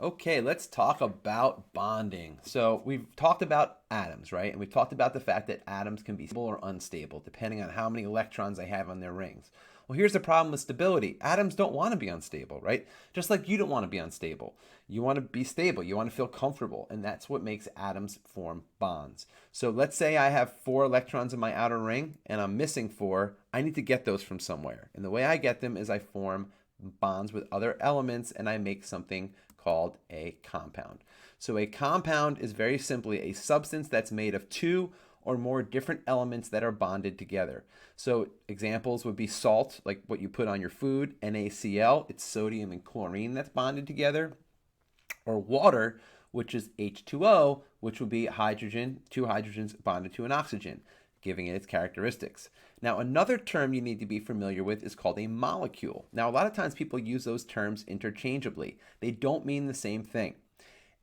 Okay, let's talk about bonding. So we've talked about atoms, right? And we've talked about the fact that atoms can be stable or unstable depending on how many electrons they have on their rings. Well, here's the problem with stability. Atoms don't want to be unstable, right? Just like you don't want to be unstable. You want to be stable. You want to feel comfortable. And that's what makes atoms form bonds. So let's say I have 4 electrons in my outer ring and I'm missing 4. I need to get those from somewhere. And the way I get them is I form bonds with other elements and I make something called a compound. So a compound is very simply a substance that's made of 2 or more different elements that are bonded together. So examples would be salt, like what you put on your food, NaCl, it's sodium and chlorine that's bonded together, or water, which is H2O, which would be hydrogen, 2 hydrogens bonded to an oxygen, giving it its characteristics. Now, another term you need to be familiar with is called a molecule. Now, a lot of times people use those terms interchangeably. They don't mean the same thing.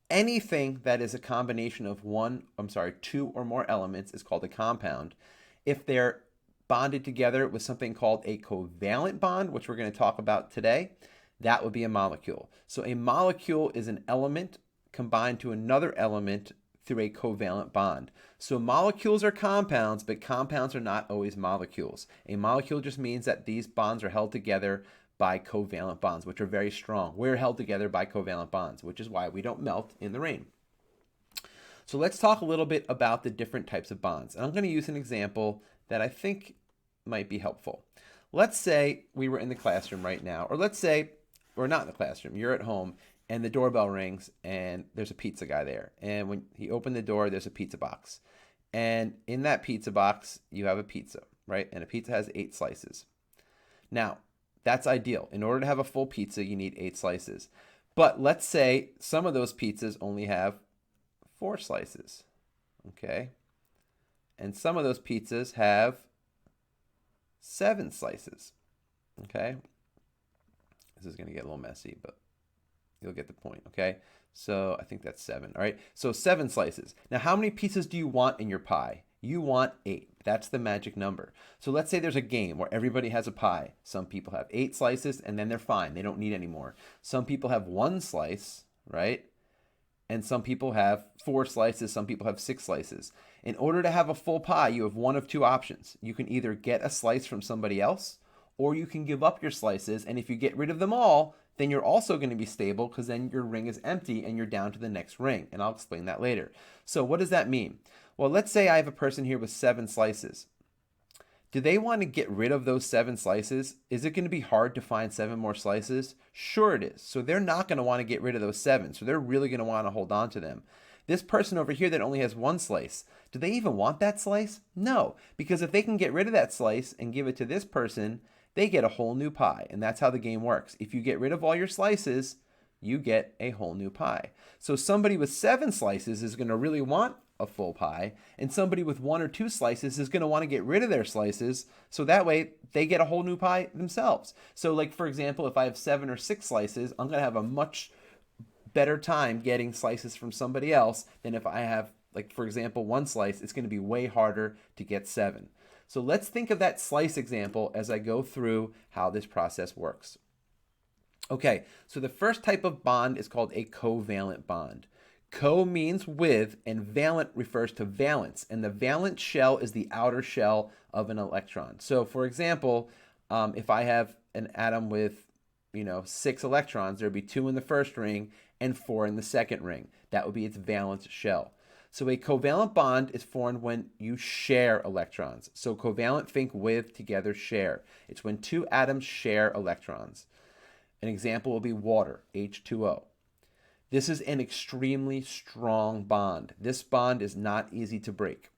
Anything that is a combination of 2 or more elements is called a compound. If they're bonded together with something called a covalent bond, which we're going to talk about today, that would be a molecule. So a molecule is an element combined to another element through a covalent bond. So molecules are compounds, but compounds are not always molecules. A molecule just means that these bonds are held together by covalent bonds, which are very strong. We're held together by covalent bonds, which is why we don't melt in the rain. So let's talk a little bit about the different types of bonds. And I'm going to use an example that I think might be helpful. Let's say we were in the classroom right now, or let's say we're not in the classroom, you're at home, and the doorbell rings, and there's a pizza guy there. And when he opened the door, there's a pizza box. And in that pizza box, you have a pizza, right? And a pizza has 8 slices. Now, that's ideal. In order to have a full pizza, you need 8 slices. But let's say some of those pizzas only have 4 slices, okay? And some of those pizzas have 7 slices, okay? This is going to get a little messy, but you'll get the point, okay? So I think that's 7, all right? So 7 slices. Now, how many pieces do you want in your pie? You want 8. That's the magic number. So let's say there's a game where everybody has a pie. Some people have 8 slices and then they're fine. They don't need any more. Some people have 1 slice, right? And some people have 4 slices. Some people have 6 slices. In order to have a full pie, you have one of 2 options. You can either get a slice from somebody else, or you can give up your slices. And if you get rid of them all, then you're also going to be stable because then your ring is empty and you're down to the next ring. And I'll explain that later. So what does that mean? Well, let's say I have a person here with 7 slices. Do they want to get rid of those 7 slices? Is it going to be hard to find 7 more slices? Sure it is. So they're not going to want to get rid of those 7. So they're really going to want to hold on to them. This person over here that only has 1 slice, do they even want that slice? No, because if they can get rid of that slice and give it to this person, they get a whole new pie. And that's how the game works. If you get rid of all your slices, you get a whole new pie. So somebody with 7 slices is going to really want a full pie, and somebody with 1 or 2 slices is going to want to get rid of their slices, so that way they get a whole new pie themselves. So like, for example, if I have 7 or 6 slices, I'm going to have a much better time getting slices from somebody else than if I have, like, for example, 1 slice. It's going to be way harder to get 7. So let's think of that slice example as I go through how this process works. Okay, so the first type of bond is called a covalent bond. Co means with, and valent refers to valence, and the valence shell is the outer shell of an electron. So, for example, if I have an atom with, 6 electrons, there would be 2 in the first ring and 4 in the second ring. That would be its valence shell. So a covalent bond is formed when you share electrons. So covalent, think with, together, share. It's when 2 atoms share electrons. An example will be water, H2O. This is an extremely strong bond. This bond is not easy to break.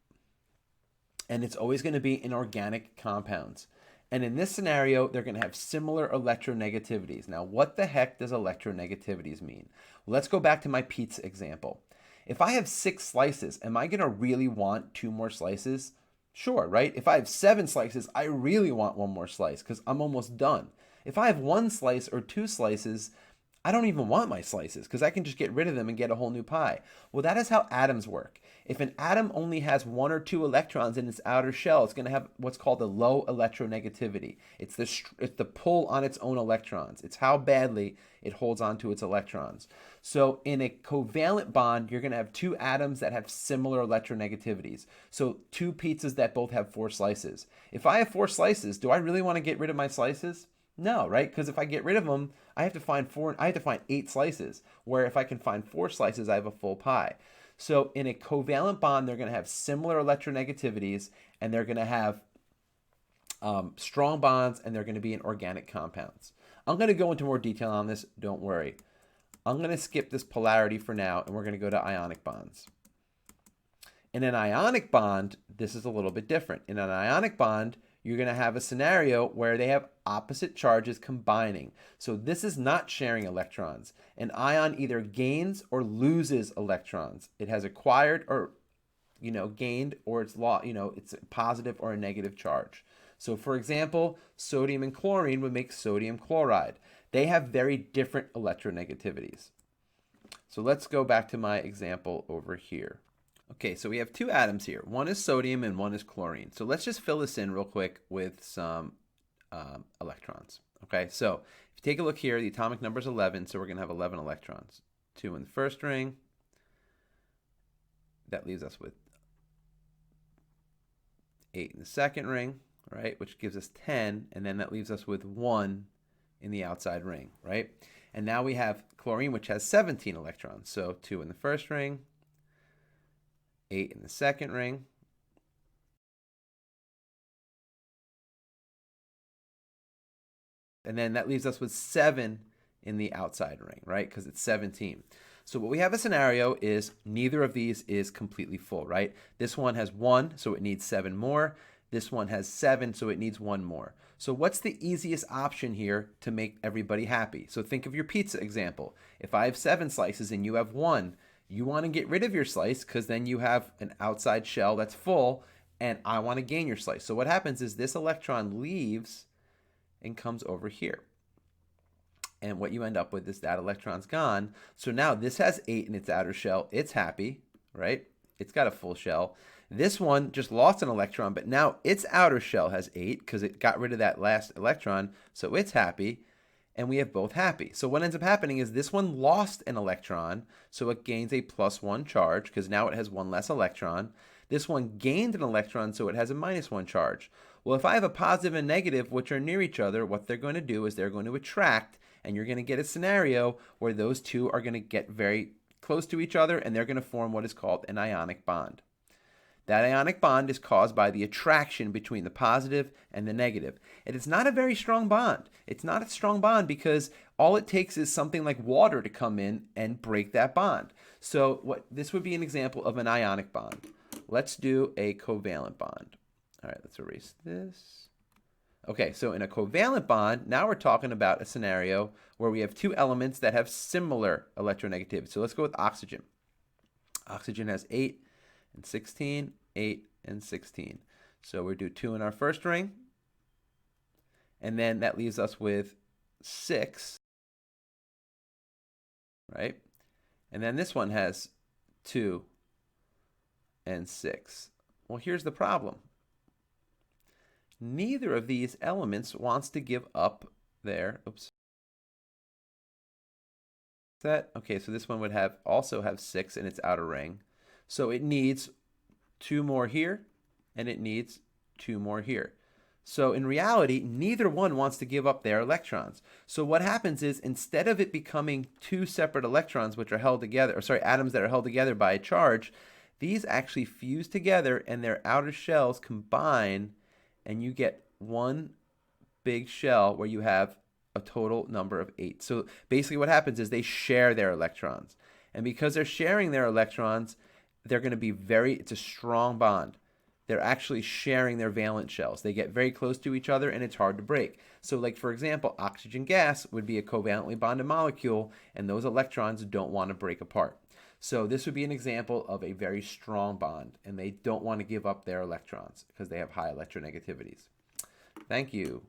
And it's always going to be in organic compounds. And in this scenario, they're going to have similar electronegativities. Now, what the heck does electronegativities mean? Well, let's go back to my pizza example. If I have 6 slices, am I going to really want 2 more slices? Sure, right? If I have 7 slices, I really want 1 more slice because I'm almost done. If I have 1 slice or 2 slices, I don't even want my slices because I can just get rid of them and get a whole new pie. Well, that is how atoms work. If an atom only has one or two electrons in its outer shell, it's going to have what's called a low electronegativity. It's the pull on its own electrons. It's how badly it holds on to its electrons. So in a covalent bond, you're going to have two atoms that have similar electronegativities. So two pizzas that both have 4 slices. If I have 4 slices, do I really want to get rid of my slices? No, right? Because if I get rid of them, I have to find 8 slices. Where if I can find 4 slices, I have a full pie. So in a covalent bond, they're going to have similar electronegativities, and they're going to have strong bonds, and they're going to be in organic compounds. I'm going to go into more detail on this. Don't worry. I'm going to skip this polarity for now, and we're going to go to ionic bonds. In an ionic bond, this is a little bit different. In an ionic bond, you're going to have a scenario where they have opposite charges combining. So this is not sharing electrons. An ion either gains or loses electrons. It has acquired or gained, or it's it's a positive or a negative charge. So for example, sodium and chlorine would make sodium chloride. They have very different electronegativities. So let's go back to my example over here. Okay, so we have 2 atoms here. One is sodium and one is chlorine. So let's just fill this in real quick with some electrons. Okay, so if you take a look here, the atomic number is 11, so we're going to have 11 electrons. 2 in the first ring. That leaves us with 8 in the second ring, right, which gives us 10, and then that leaves us with 1 in the outside ring, right? And now we have chlorine, which has 17 electrons. So 2 in the first ring, 8 in the second ring. And then that leaves us with 7 in the outside ring, right? Because it's 17. So what we have a scenario is neither of these is completely full, right? This one has 1, so it needs 7 more. This one has 7, so it needs 1 more. So what's the easiest option here to make everybody happy? So think of your pizza example. If I have 7 slices and you have 1, you want to get rid of your slice because then you have an outside shell that's full, and I want to gain your slice. So what happens is this electron leaves and comes over here. And what you end up with is that electron's gone. So now this has 8 in its outer shell. It's happy, right? It's got a full shell. This one just lost an electron, but now its outer shell has 8 because it got rid of that last electron. So it's happy. And we have both happy. So what ends up happening is this one lost an electron, so it gains a +1 charge because now it has 1 less electron. This one gained an electron, so it has a -1 charge. Well, if I have a positive and negative, which are near each other, what they're going to do is they're going to attract, and you're going to get a scenario where those two are going to get very close to each other, and they're going to form what is called an ionic bond. That ionic bond is caused by the attraction between the positive and the negative. It is not a very strong bond. It's not a strong bond because all it takes is something like water to come in and break that bond. So this would be an example of an ionic bond. Let's do a covalent bond. All right, let's erase this. Okay, so in a covalent bond, now we're talking about a scenario where we have 2 elements that have similar electronegativity. So let's go with oxygen. Oxygen has 8 and 16, 8 and 16. So we do 2 in our first ring, and then that leaves us with 6, right? And then this one has 2 and 6. Well, here's the problem. Neither of these elements wants to give up their, okay, so this one would also have 6 in its outer ring. So it needs 2 more here, and it needs 2 more here. So in reality, neither one wants to give up their electrons. So what happens is instead of it becoming 2 separate electrons which are held together, atoms that are held together by a charge, these actually fuse together and their outer shells combine, and you get one big shell where you have a total number of 8. So basically what happens is they share their electrons. And because they're sharing their electrons, they're going to be it's a strong bond. They're actually sharing their valence shells. They get very close to each other and it's hard to break. So like for example, oxygen gas would be a covalently bonded molecule, and those electrons don't want to break apart. So this would be an example of a very strong bond, and they don't want to give up their electrons because they have high electronegativities. Thank you.